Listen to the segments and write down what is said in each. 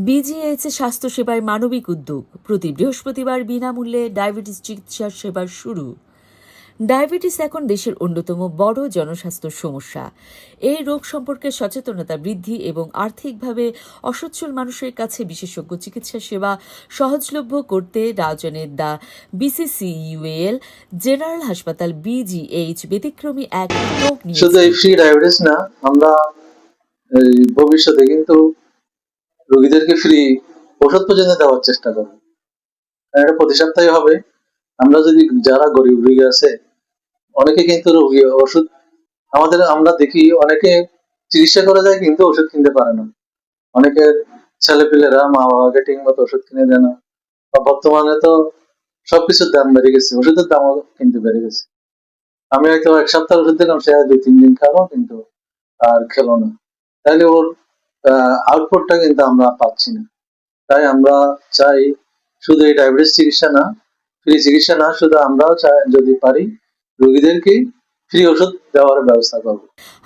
BGH স্বাস্থ্যসেবায় মানবিক উদ্যোগ। প্রতি বৃহস্পতিবার বিনামূল্যে ডায়াবেটিস চিকিৎসা সেবা শুরু। ডায়াবেটিস এখন দেশের অন্যতম বড় জনস্বাস্থ্য সমস্যা। এই রোগ সম্পর্কে সচেতনতা বৃদ্ধি এবং আর্থিকভাবে অসচ্ছল মানুষের কাছে বিশেষজ্ঞ চিকিৎসা সেবা সহজলভ্য করতে রাউজানের দ্য বিসিসিইউএল জেনারেল হাসপাতাল বিজিএইচ ব্যতিক্রমী এক উদ্যোগ নিয়েছে। শুধু এই ফ্রি ডায়াবেটিস না, আমরা ভবিষ্যতে কিন্তু রোগীদেরকে ফ্রি ওষুধ পর্যন্ত দেওয়ার চেষ্টা করব। এটা প্রতি সপ্তাহে হবে। আমরা যদি যারা গরিব রোগী আছে, অনেকে কিন্তু রোগী ওষুধ আমরা দেখি অনেকে চিকিৎসা করা যায় কিন্তু ওষুধ কিনতে পারে না। অনেকে ছেলেপিলেরা মা বাবাকে ঠিক মতো ওষুধ কিনে দেয় না। বা বর্তমানে তো সবকিছুর দাম বেড়ে গেছে, ওষুধের দামও কিন্তু বেড়ে গেছে। আমি হয়তো এক সপ্তাহ ওষুধ দিলাম, সে 2-3 দিন খাবো কিন্তু আর খেলো না, তাহলে ওর আউটপুটটা কিন্তু আমরা পাচ্ছি না। তাই আমরা চাই শুধু এই ডায়াবেটিস চিকিৎসা না, ফ্রি চিকিৎসা না, শুধু আমরাও চাই যদি পারি রোগীদেরকে ফ্রি ওষুধ দেওয়ার ব্যবস্থা করব।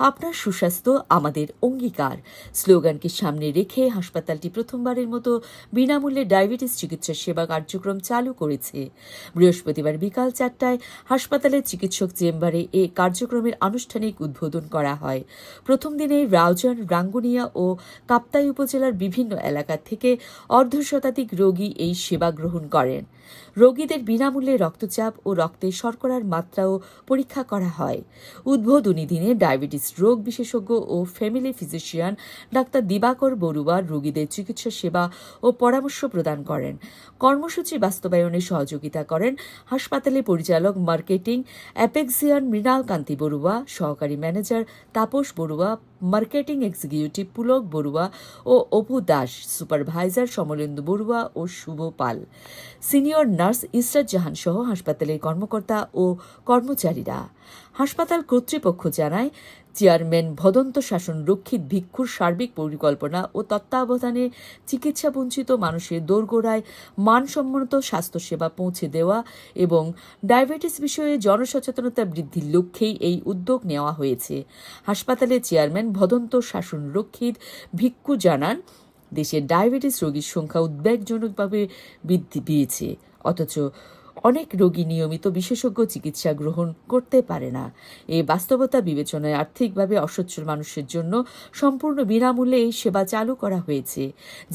আপনার সুস্বাস্থ্য আমাদের অঙ্গীকার স্লোগানকে সামনে রেখে হাসপাতালটি প্রথমবারের মতো বিনামূল্যে ডায়াবেটিস চিকিৎসা সেবা কার্যক্রম চালু করেছে। বৃহস্পতিবার বিকাল 4টায় হাসপাতালের চিকিৎসক চেম্বারে এ কার্যক্রমের আনুষ্ঠানিক উদ্বোধন করা হয়। প্রথম দিনে রাউজান, রাঙ্গুনিয়া ও কাপ্তাই উপজেলার বিভিন্ন এলাকা থেকে অর্ধশতাধিক রোগী এই সেবা গ্রহণ করেন। রোগীদের বিনামূল্যে রক্তচাপ ও রক্তে শর্করার মাত্রাও পরীক্ষা করা হয়। উদ্বোধনী দিনে ডায়াবেটিস রোগ বিশেষজ্ঞ ও ফ্যামিলি ফিজিশিয়ান ডাক্তার দিবাকর বড়ুয়া রোগীদের চিকিৎসা সেবা ও পরামর্শ প্রদান করেন। কর্মসূচি বাস্তবায়নে সহযোগিতা করেন হাসপাতালের পরিচালক মার্কেটিং অ্যাপেক্সিয়ান মৃণাল কান্তি বড়ুয়া, সহকারী manager Tapas Barua, marketing executive Pulak Barua ও অপু দাস, সুপারভাইজার সমলেন্দু বড়ুয়া ও শুভ পাল, সিনিয়র নার্স ইসরাত জাহান সহ হাসপাতালের কর্মকর্তা ও কর্মচারীরা। হাসপাতাল কর্তৃপক্ষ জানায়, চেয়ারম্যান ভদন্ত শাসন রক্ষিত ভিক্ষুর সার্বিক পরিকল্পনা ও তত্ত্বাবধানে চিকিৎসা বঞ্চিত মানুষের দোরগোড়ায় মানসম্মত স্বাস্থ্যসেবা পৌঁছে দেওয়া এবং ডায়াবেটিস বিষয়ে জনসচেতনতা বৃদ্ধির লক্ষ্যেই এই উদ্যোগ নেওয়া হয়েছে। হাসপাতালের চেয়ারম্যান ভদন্ত শাসন রক্ষিত ভিক্ষু জানান, দেশের ডায়াবেটিস রোগীর সংখ্যা উদ্বেগজনকভাবে বৃদ্ধি পেয়েছে, অথচ অনেক রোগী নিয়মিত বিশেষজ্ঞ চিকিৎসা গ্রহণ করতে পারে না। এই বাস্তবতা বিবেচনায় আর্থিকভাবে অসচ্ছল মানুষের জন্য সম্পূর্ণ বিনামূল্যে এই সেবা চালু করা হয়েছে,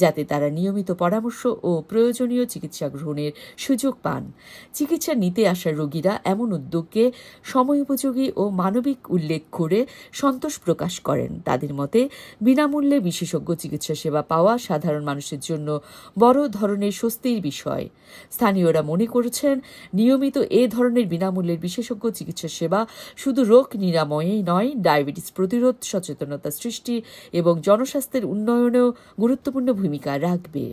যাতে তারা নিয়মিত পরামর্শ ও প্রয়োজনীয় চিকিৎসা গ্রহণের সুযোগ পান। চিকিৎসা নিতে আসা রোগীরা এমন উদ্যোগকে সময়োপযোগী ও মানবিক উল্লেখ করে সন্তোষ প্রকাশ করেন। তাদের মতে, বিনামূল্যে বিশেষজ্ঞ চিকিৎসা সেবা পাওয়া সাধারণ মানুষের জন্য বড় ধরনের স্বস্তির বিষয়। স্থানীয়রা মনে করেছেন, নিয়মিত এ ধরনের বিনামূল্যের বিশেষজ্ঞ চিকিৎসা সেবা শুধু রোগ নিরাময়েই নয়, ডায়াবেটিস প্রতিরোধ, সচেতনতা সৃষ্টি এবং জনস্বাস্থ্যের উন্নয়নেও গুরুত্বপূর্ণ ভূমিকা রাখবে।